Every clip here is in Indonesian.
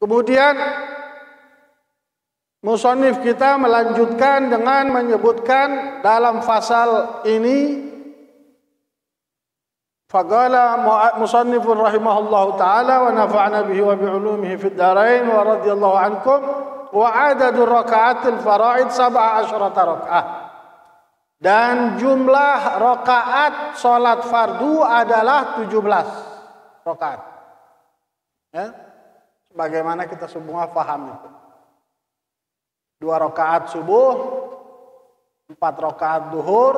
Kemudian musannif kita melanjutkan dengan menyebutkan dalam fasal ini, faqala musannifun rahimahullahu ta'ala wa nafa'na bihi wa bi'ulumihi fid dharain wa radhiyallahu ankum wa adadu raka'atil fara'id 17 raka'ah. Dan jumlah rakaat salat fardu adalah 17 rakaat. Ya? Sebagaimana kita semua paham itu. 2 rakaat subuh, 4 rakaat duhur,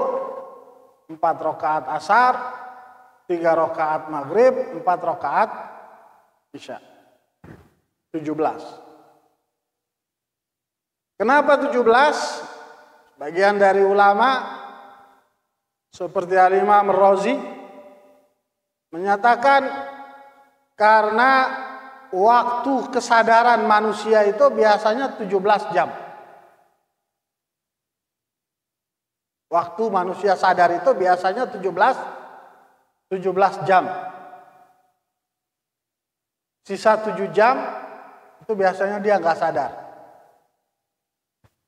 4 rakaat asar, 3 rakaat maghrib, 4 rakaat isya. 17. Kenapa 17? Bagian dari ulama seperti Al-Imam Ar-Razi menyatakan karena waktu kesadaran manusia itu biasanya 17 jam. Waktu manusia sadar itu biasanya 17 jam. Sisa 7 jam itu biasanya dia nggak sadar.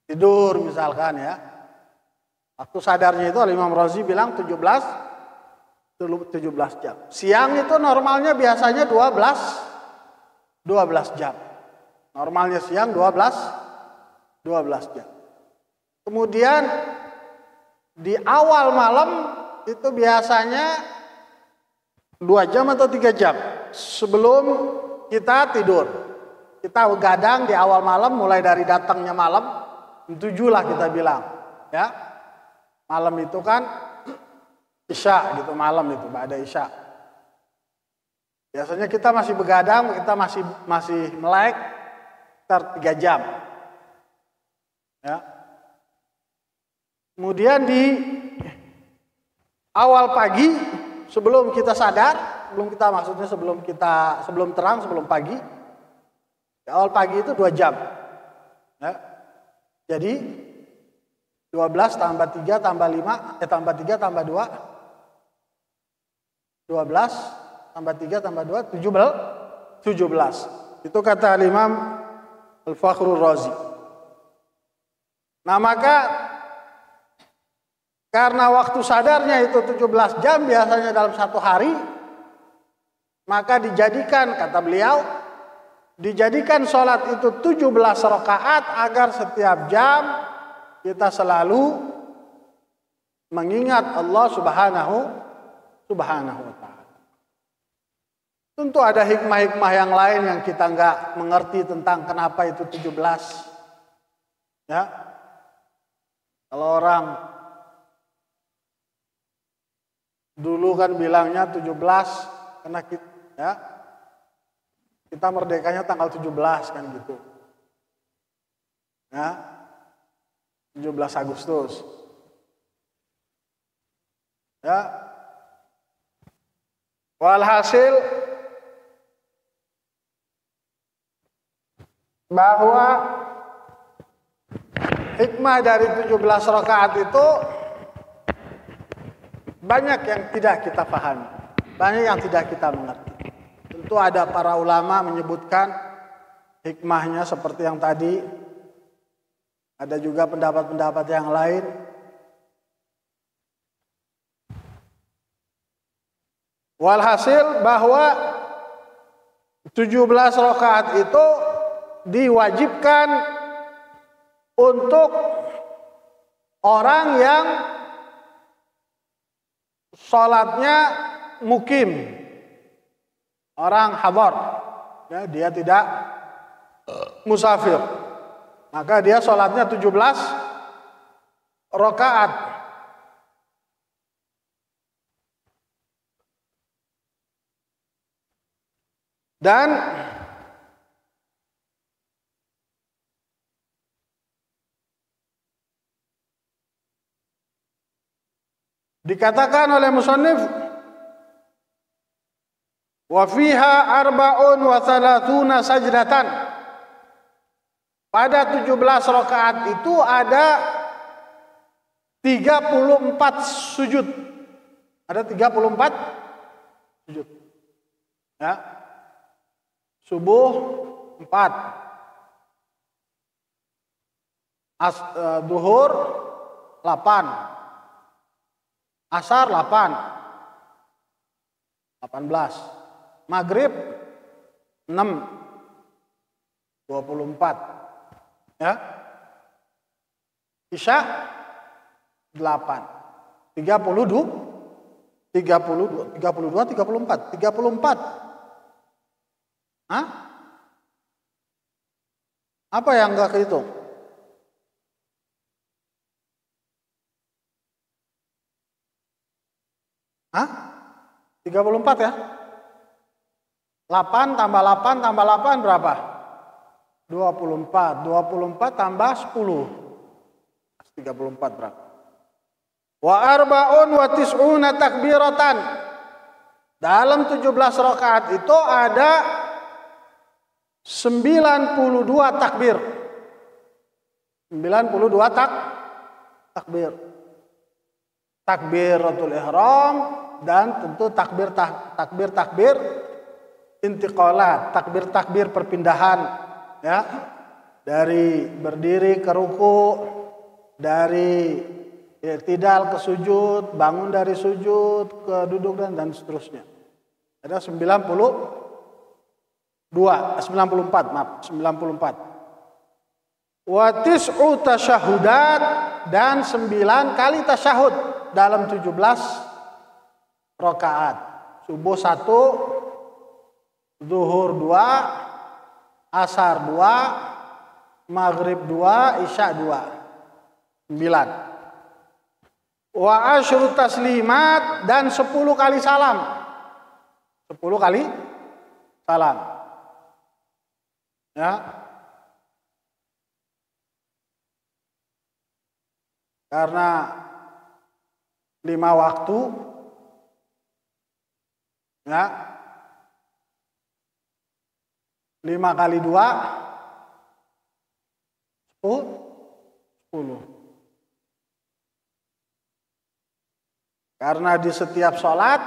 Tidur misalkan ya. Waktu sadarnya itu Imam Razi bilang 17 jam. Siang itu normalnya biasanya 12 jam. Normalnya siang 12 jam. Kemudian di awal malam itu biasanya 2 jam atau 3 jam sebelum kita tidur. Kita begadang di awal malam, mulai dari datangnya malam 7 lah kita bilang, ya. Malam itu kan isya gitu, malam itu ba'da isya. Biasanya kita masih begadang, kita masih melek 3 jam. Ya. Kemudian di awal pagi sebelum kita sadar, sebelum terang, sebelum pagi. Di awal pagi itu 2 jam. Ya. Jadi 12 tambah 3 tambah 5 tambah 3 tambah 2 12 tambah 3 tambah 2 17. Itu kata Imam Al-Fakhrur Razi. Nah, maka karena waktu sadarnya itu 17 jam biasanya dalam satu hari, maka dijadikan, kata beliau, dijadikan sholat itu 17 rakaat agar setiap jam kita selalu mengingat Allah Subhanahu wa ta'ala. Tentu ada hikmah-hikmah yang lain yang kita nggak mengerti tentang kenapa itu 17. Ya. Kalau orang dulu kan bilangnya 17 karena kita merdekanya tanggal 17 kan gitu. Ya. 17 Agustus. Ya. Walhasil bahwa hikmah dari 17 rakaat itu banyak yang tidak kita pahami, banyak yang tidak kita mengerti. Tentu ada para ulama menyebutkan hikmahnya seperti yang tadi. Ada juga pendapat-pendapat yang lain. Walhasil bahwa 17 rakaat itu diwajibkan untuk orang yang sholatnya mukim, orang hadar, ya, dia tidak musafir, maka dia sholatnya 17 rakaat. Dan dikatakan oleh musannif, wa fiha arba'un wa thalathuna sajdatan. Pada 17 rakaat itu ada 34 sujud. Ada 34 sujud. Ya. Subuh Duhur 8. Asar 8. 18. Maghrib 6. 24. Ya. Isya 8. 32, 34. Hah? Apa yang enggak kehitung? Hah? 34 ya? 8 tambah 8 tambah 8 berapa? 24. 24 tambah 10. 34 berapa? Wa arba'un wa tis'una takbiratan. Dalam 17 rakaat itu ada 92 takbir. 92 takbir. Takbiratul ihram dan tentu takbir intiqalat, takbir perpindahan ya. Dari berdiri ke ruku, dari i'tidal ke sujud, bangun dari sujud ke duduk dan seterusnya. Ada 94. Wa tis'u tasyahudat dan 9 kali tasyahud dalam 17 rakaat. Subuh 1, zuhur 2, asar 2, maghrib 2, isya 2. 9. Wa asyru taslimat dan 10 kali salam. 10 kali salam. Ya. Karena 5 waktu ya. 5 kali 2 10. Karena di setiap sholat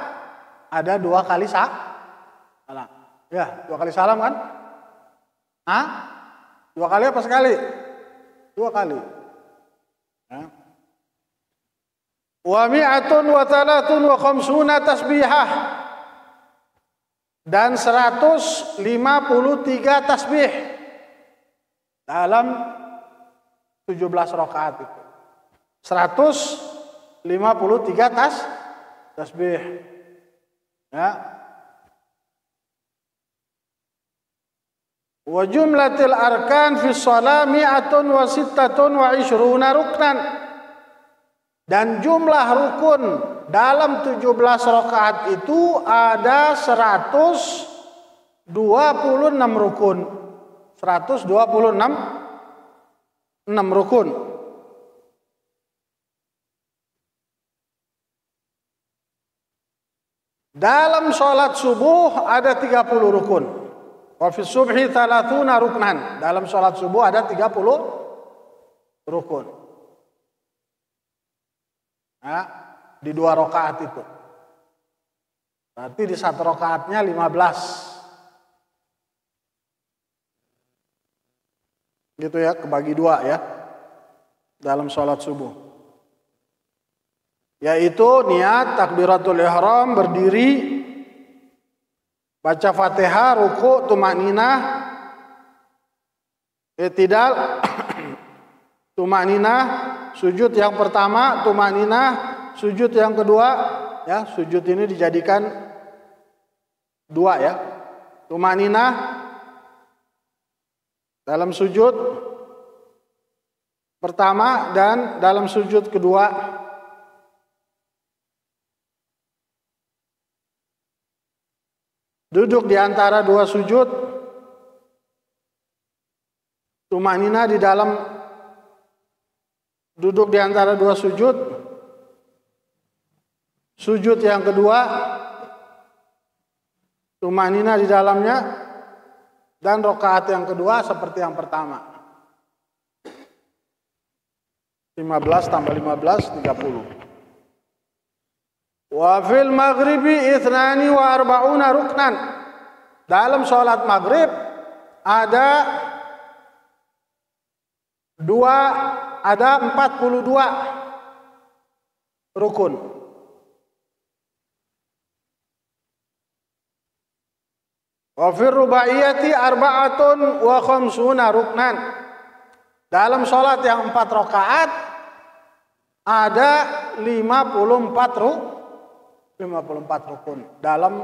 ada 2 kali salam. Ya, 2 kali salam kan? Hah? 2 kali apa sekali? 2 kali. Ya. Wa mi'atun wa thalathun wa khamsuna tasbihah dan 153 tasbih dalam 17 rakaat itu. 153 tasbih. Ya. Wa jumlatil arkan fi shalah mi'atun wa sittatun wa ishruna ruknan. Dan jumlah rukun dalam 17 rakaat itu ada 126 rukun. 126 rukun. Dalam sholat subuh ada 30 rukun. Wa fi subhi 30 ruknan. Dalam sholat subuh ada 30 rukun. Nah, di 2 rakaat itu. Berarti di 1 rakaatnya 15. Gitu ya, kebagi 2 ya. Dalam sholat subuh. Yaitu niat takbiratul ihram, berdiri, baca Fatihah, ruku, tumakninah, i'tidal, tumakninah, sujud yang pertama, tumakninah, sujud yang kedua, ya, sujud ini dijadikan 2 ya. Tumakninah dalam sujud pertama dan dalam sujud kedua. Duduk di antara 2 sujud. Tumakninah di dalam duduk di antara 2 sujud. Sujud yang kedua, tumakninah di dalamnya, dan rakaat yang kedua seperti yang pertama. 15 tambah 15 30. Wa fil maghribi 42 ruknan. Dalam sholat maghrib ada 42 rukun. Wa fir rubaiyati arba'atun wa khamsuna ruknan. Dalam sholat yang 4 rakaat ada 54 rukun dalam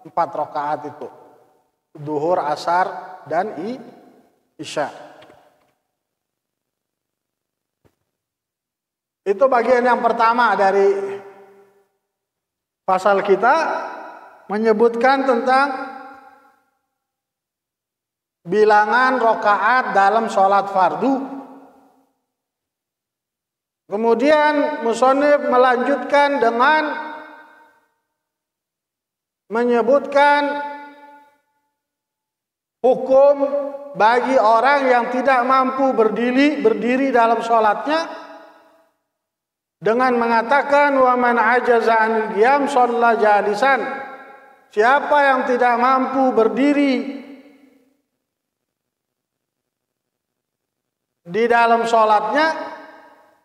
4 rakaat itu. Duhur, asar, dan isya. Itu bagian yang pertama dari pasal kita, menyebutkan tentang bilangan rakaat dalam sholat fardu. Kemudian musannif melanjutkan dengan menyebutkan hukum bagi orang yang tidak mampu berdiri dalam sholatnya, dengan mengatakan wa man ajaza anil qiyam shalla jalisan. Siapa yang tidak mampu berdiri di dalam sholatnya,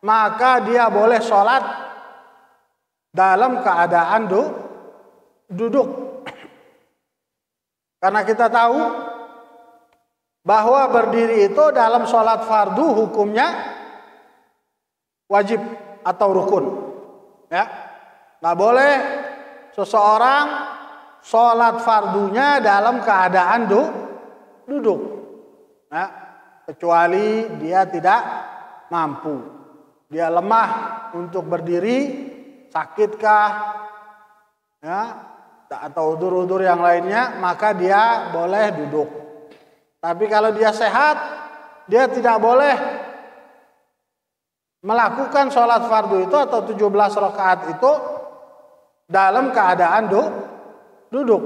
maka dia boleh sholat dalam keadaan duduk. Karena kita tahu bahwa berdiri itu dalam sholat fardu hukumnya wajib atau rukun. Ya, nggak boleh seseorang sholat fardunya dalam keadaan duduk. Ya, kecuali dia tidak mampu, dia lemah untuk berdiri, sakitkah, ya, atau udur-udur yang lainnya, maka dia boleh duduk. Tapi kalau dia sehat, dia tidak boleh melakukan sholat fardu itu atau 17 rakaat itu dalam keadaan duduk.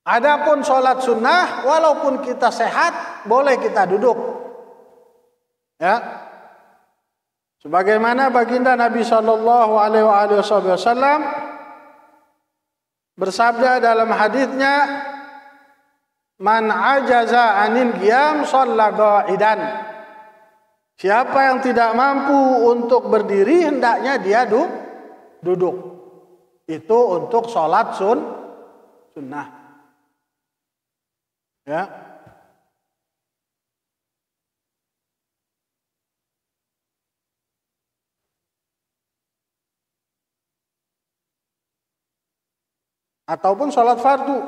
Adapun sholat sunnah, walaupun kita sehat, boleh kita duduk. Ya, sebagaimana baginda Nabi Shallallahu Alaihi Wasallam bersabda dalam hadisnya, man ajaza anil qiyam shalla qa'idan. Siapa yang tidak mampu untuk berdiri, hendaknya dia duduk. Itu untuk sholat sunnah. Ya. Ataupun sholat fardu.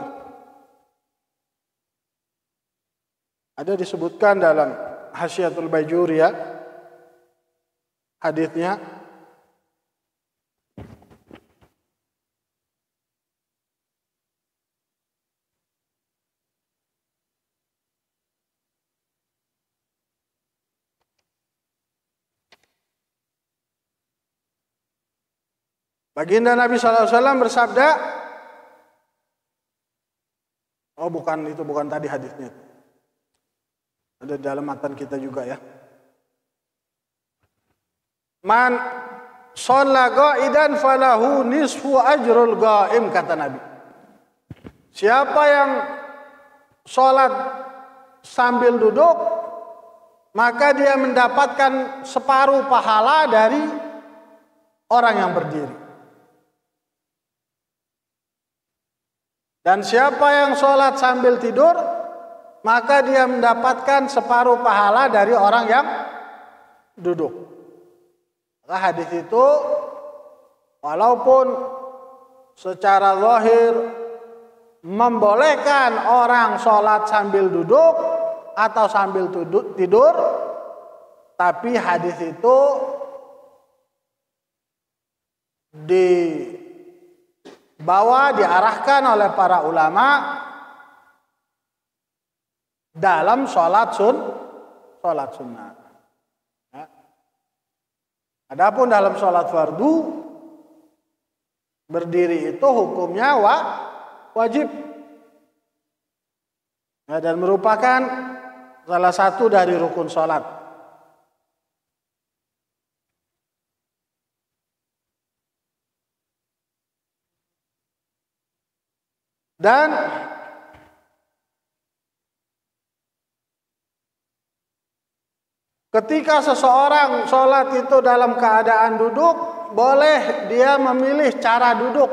Ada disebutkan dalam Hasyiatul Bajuriyah hadisnya, baginda Nabi SAW bersabda, oh bukan, itu bukan tadi hadisnya, ada dalam matan kita juga ya. Man shalla qa'idan falahu nisfu ajrul qa'im, kata Nabi. Siapa yang sholat sambil duduk, maka dia mendapatkan separuh pahala dari orang yang berdiri. Dan siapa yang sholat sambil tidur, maka dia mendapatkan separuh pahala dari orang yang duduk. Maka hadis itu walaupun secara zahir membolehkan orang sholat sambil duduk atau sambil tidur, tapi hadis itu diarahkan oleh para ulama dalam sholat sunnah. Ya. Adapun dalam sholat fardu, berdiri itu hukumnya wajib. Ya, dan merupakan salah satu dari rukun sholat. Dan ketika seseorang sholat itu dalam keadaan duduk, boleh dia memilih cara duduk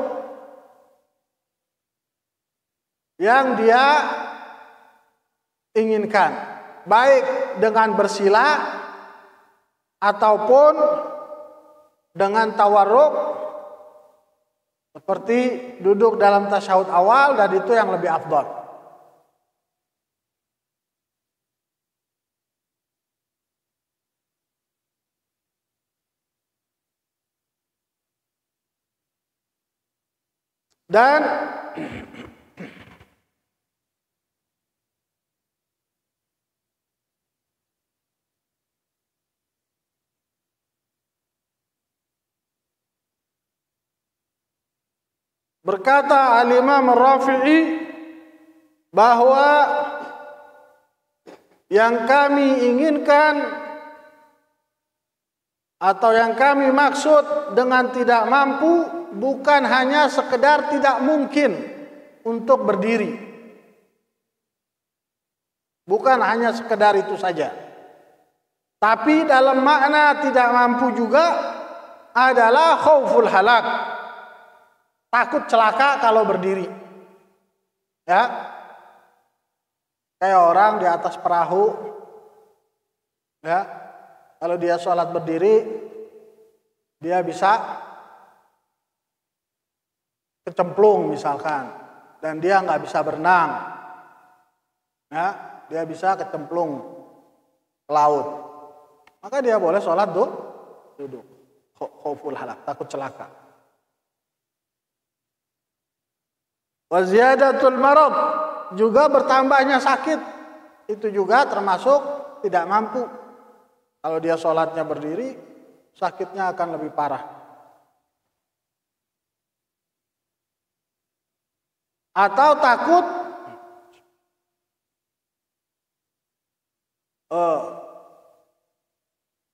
yang dia inginkan, baik dengan bersila ataupun dengan tawarruk, seperti duduk dalam tasyahud awal, dan itu yang lebih afdal. Dan berkata Al-Imam Ar-Rafi'i bahwa yang kami inginkan atau yang kami maksud dengan tidak mampu bukan hanya sekedar tidak mungkin untuk berdiri. Bukan hanya sekedar itu saja. Tapi dalam makna tidak mampu juga adalah khauful halak. Takut celaka kalau berdiri. Ya. Kayak orang di atas perahu. Ya. Kalau dia sholat berdiri, dia bisa kecemplung misalkan, dan dia nggak bisa berenang, ya, dia bisa kecemplung ke laut, maka dia boleh sholat duduk. Khauful halak, takut celaka. Wa ziyadatul marad, juga bertambahnya sakit, itu juga termasuk tidak mampu. Kalau dia sholatnya berdiri, sakitnya akan lebih parah. Atau takut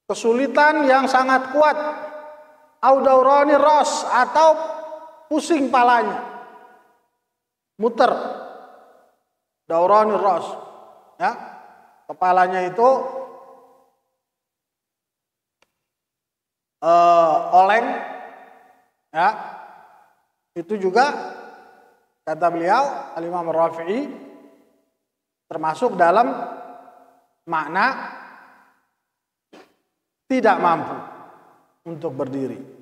kesulitan yang sangat kuat, au daurani ras, atau pusing palanya, muter, daurani ras, ya, kepalanya itu oleng, ya, itu juga kata beliau Al-Imam Ar-Rafi'i termasuk dalam makna tidak mampu untuk berdiri.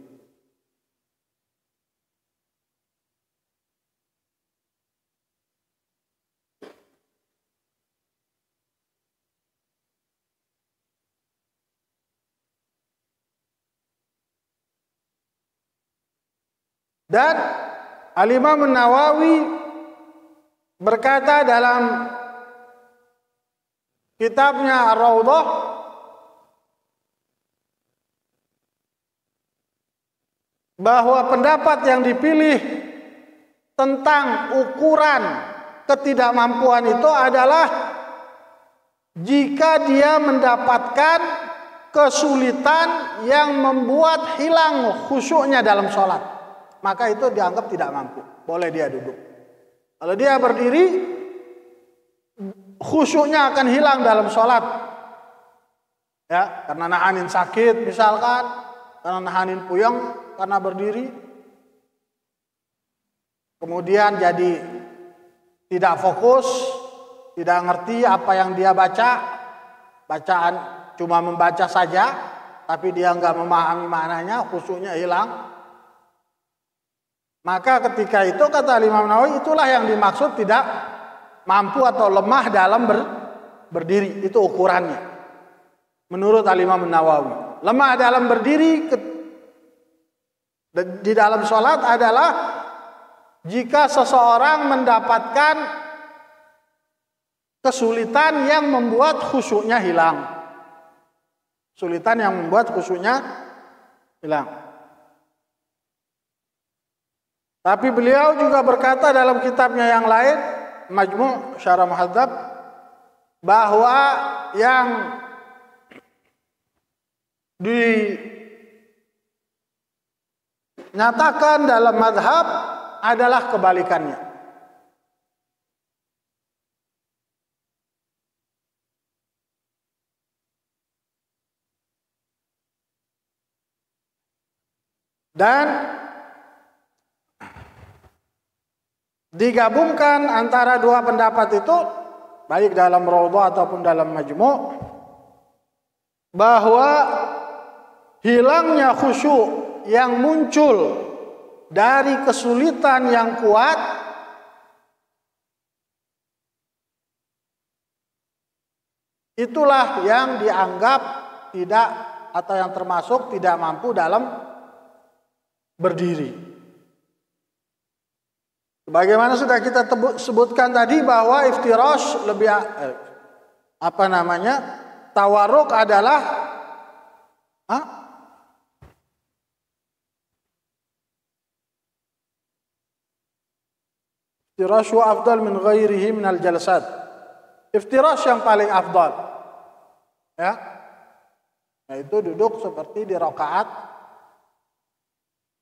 Dan Al-Imam Nawawi berkata dalam kitabnya Ar-Raudhah bahwa pendapat yang dipilih tentang ukuran ketidakmampuan itu adalah jika dia mendapatkan kesulitan yang membuat hilang khusyuknya dalam sholat, maka itu dianggap tidak mampu, boleh dia duduk. Kalau dia berdiri, khusyuknya akan hilang dalam sholat, ya, karena nahanin sakit misalkan, karena nahanin puyeng karena berdiri, kemudian jadi tidak fokus, tidak ngerti apa yang dia baca, bacaan cuma membaca saja, tapi dia nggak memahami maknanya, khusyuknya hilang. Maka ketika itu kata Imam Nawawi, itulah yang dimaksud tidak mampu atau lemah dalam berdiri. Itu ukurannya. Menurut Imam Nawawi, lemah dalam berdiri di dalam sholat adalah jika seseorang mendapatkan kesulitan yang membuat khusyuknya hilang. Kesulitan yang membuat khusyuknya hilang. Tapi beliau juga berkata dalam kitabnya yang lain, Majmu' Syarah Muhadzab, bahwa yang dinyatakan dalam mazhab adalah kebalikannya. Dan digabungkan antara dua pendapat itu, baik dalam Raudhah ataupun dalam Majmu', bahwa hilangnya khusyuk yang muncul dari kesulitan yang kuat itulah yang dianggap tidak, atau yang termasuk tidak mampu dalam berdiri. Bagaimana sudah kita sebutkan tadi bahwa iftirash lebih tawarruk adalah iftirash wa afdal min ghairihi min al-jalsat. Iftirash yang paling afdal, ya, yaitu duduk seperti di rakaat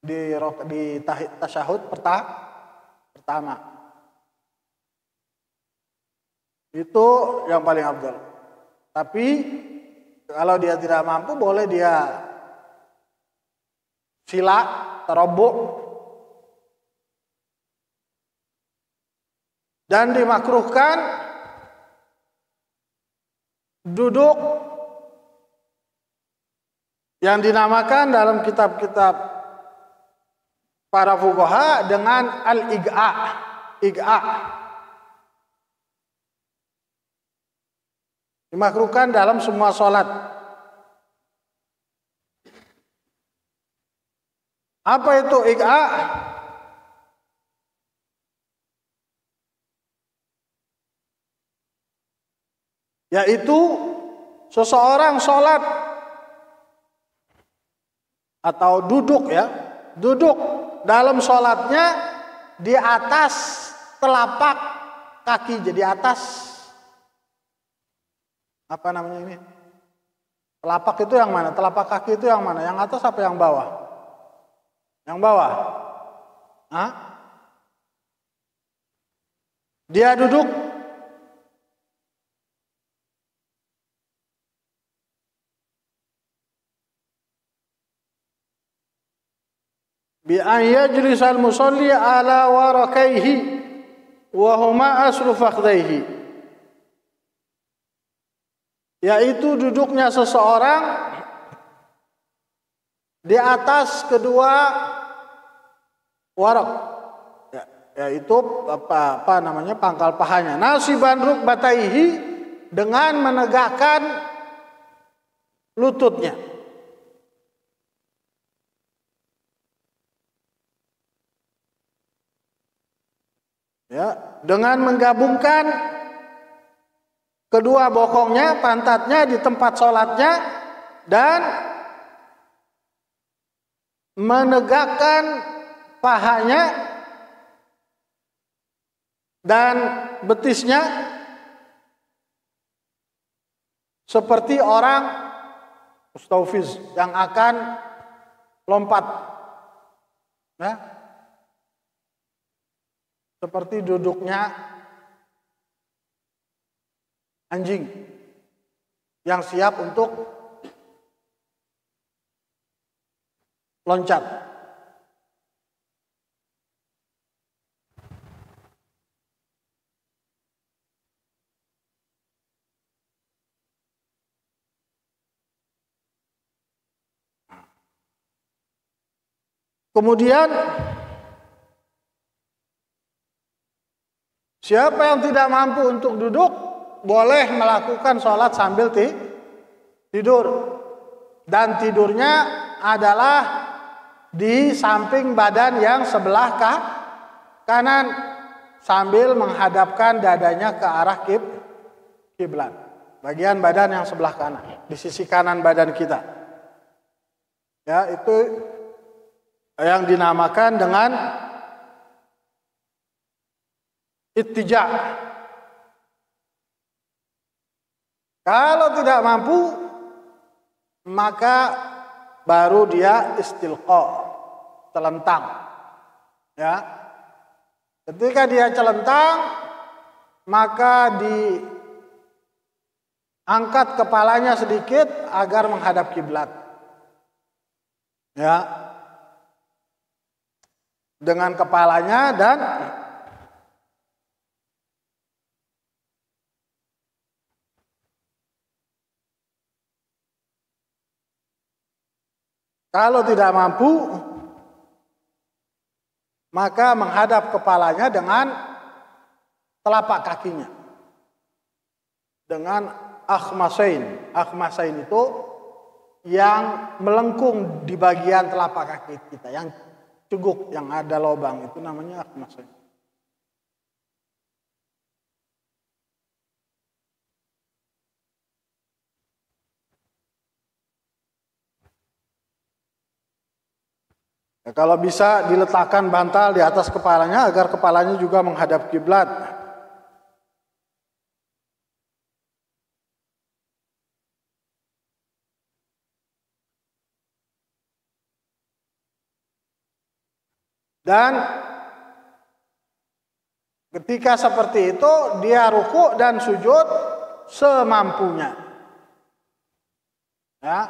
di tasyahud pertama. Itu yang paling afdal. Tapi kalau dia tidak mampu, boleh dia sila, tarabbu', dan dimakruhkan duduk yang dinamakan dalam kitab-kitab para fuqaha dengan al-ig'a. Dimakruhkan dalam semua sholat. Apa itu ig'a? Yaitu seseorang sholat atau duduk, ya, duduk dalam sholatnya di atas telapak kaki, jadi atas apa namanya ini? Telapak itu yang mana? Telapak kaki itu yang mana? Yang atas apa yang bawah? Yang bawah. Hah? Dia duduk bi an yajlisal musalli ala warakaihi wa huma aslu fakhdaihi, yaitu duduknya seseorang di atas kedua warak, yaitu pangkal pahanya, nasiban rukbataihi, dengan menegakkan lututnya. Ya, dengan menggabungkan kedua bokongnya, pantatnya di tempat sholatnya, dan menegakkan pahanya dan betisnya seperti orang mustaufiz yang akan lompat, ya, seperti duduknya anjing yang siap untuk loncat. Kemudian siapa yang tidak mampu untuk duduk boleh melakukan sholat sambil tidur, dan tidurnya adalah di samping badan yang sebelah kanan sambil menghadapkan dadanya ke arah kiblat. Bagian badan yang sebelah kanan, di sisi kanan badan kita. Ya, itu yang dinamakan dengan ittija'. Kalau tidak mampu, maka baru dia istilqa, celentang. Ya. Ketika dia celentang, maka diangkat kepalanya sedikit agar menghadap kiblat. Ya. dengan kepalanya dan kalau tidak mampu maka menghadap kepalanya dengan telapak kakinya. Dengan akhmasain. Akhmasain itu yang melengkung di bagian telapak kaki kita, yang ceguk, yang ada lubang, itu namanya akhmasain. Ya, kalau bisa diletakkan bantal di atas kepalanya agar kepalanya juga menghadap kiblat. Dan ketika seperti itu dia ruku dan sujud semampunya. Ya.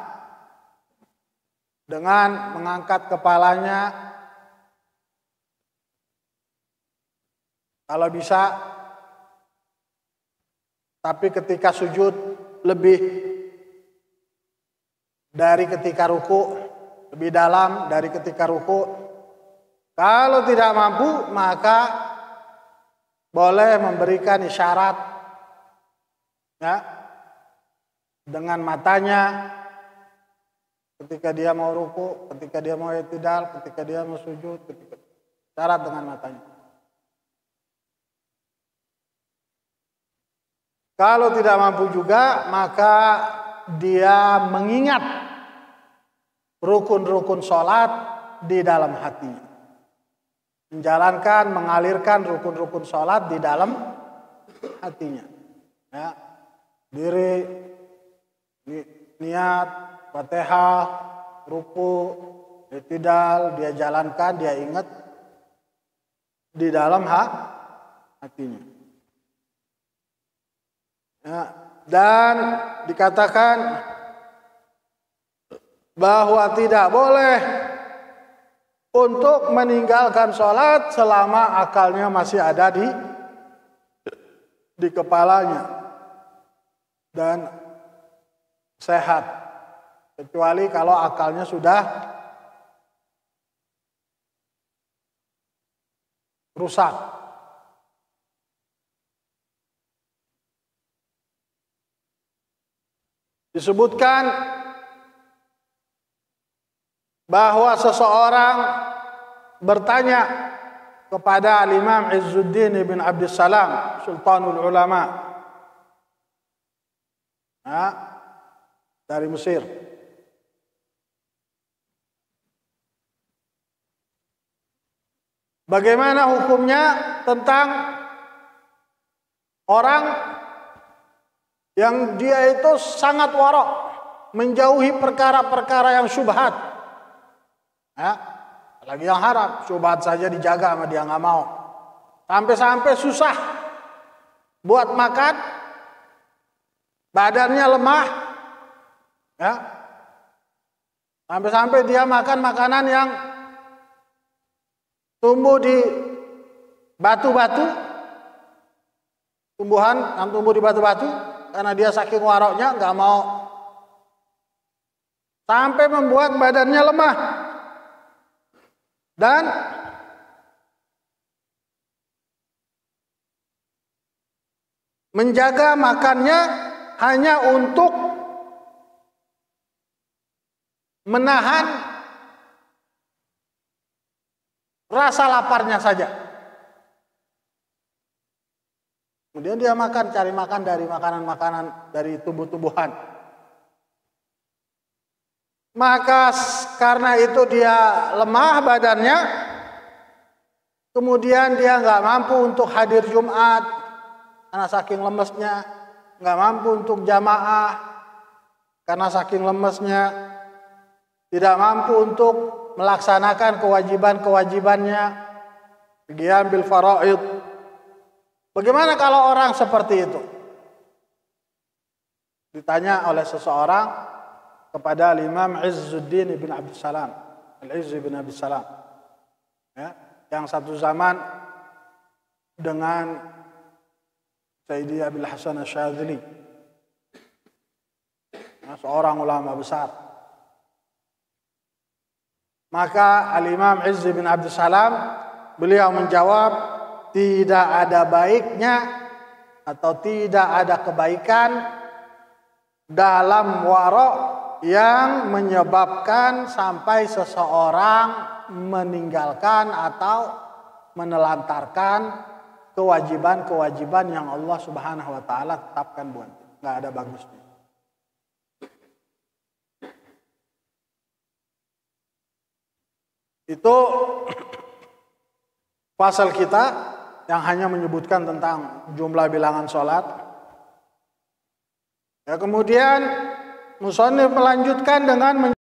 Dengan mengangkat kepalanya kalau bisa, tapi ketika sujud lebih dari ketika ruku, lebih dalam dari ketika ruku. Kalau tidak mampu maka boleh memberikan isyarat ya, dengan matanya ketika dia mau ruku, ketika dia mau i'tidal, ketika dia mau sujud, isyarat dengan matanya. Kalau tidak mampu juga maka dia mengingat rukun-rukun sholat di dalam hatinya. Menjalankan, mengalirkan rukun-rukun sholat di dalam hatinya. Ya. Diri, niat, Fatihah, ruku, i'tidal, dia jalankan, dia ingat di dalam hatinya. Ya. Dan dikatakan bahwa tidak boleh untuk meninggalkan sholat selama akalnya masih ada di kepalanya dan sehat, kecuali kalau akalnya sudah rusak. Disebutkan bahwa seseorang bertanya kepada Imam Izzuddin bin Abdussalam, Sultanul Ulama dari Mesir. Bagaimana hukumnya tentang orang yang dia itu sangat warok, menjauhi perkara-perkara yang syubhat. Ya, lagi yang haram, syubhat saja dijaga sama dia, nggak mau. Sampai-sampai susah buat makan, badannya lemah, ya. Sampai-sampai dia makan makanan yang tumbuh di batu-batu, tumbuhan yang tumbuh di batu-batu, karena dia saking waroknya nggak mau, sampai membuat badannya lemah. Dan menjaga makannya hanya untuk menahan rasa laparnya saja. Kemudian dia makan, cari makan dari makanan-makanan dari tumbuh-tumbuhan. Maka karena itu dia lemah badannya, kemudian dia nggak mampu untuk hadir Jumat karena saking lemesnya, nggak mampu untuk jamaah karena saking lemesnya, tidak mampu untuk melaksanakan kewajiban-kewajibannya, qiyam bil faraid. Bagaimana kalau orang seperti itu? Ditanya oleh seseorang kepada Imam Izzuddin bin Abdussalam, Al-Izz bin Abdussalam. Ya. yang satu zaman dengan Sayyidi Abil Hasan Asyadzili, seorang ulama besar. Maka Al-Imam Izz bin Abdussalam beliau menjawab, tidak ada baiknya atau tidak ada kebaikan dalam wara' yang menyebabkan sampai seseorang meninggalkan atau menelantarkan kewajiban-kewajiban yang Allah Subhanahu wa taala tetapkan buat. Enggak ada bagusnya. Itu pasal kita yang hanya menyebutkan tentang jumlah bilangan sholat. Ya, kemudian musannif melanjutkan dengan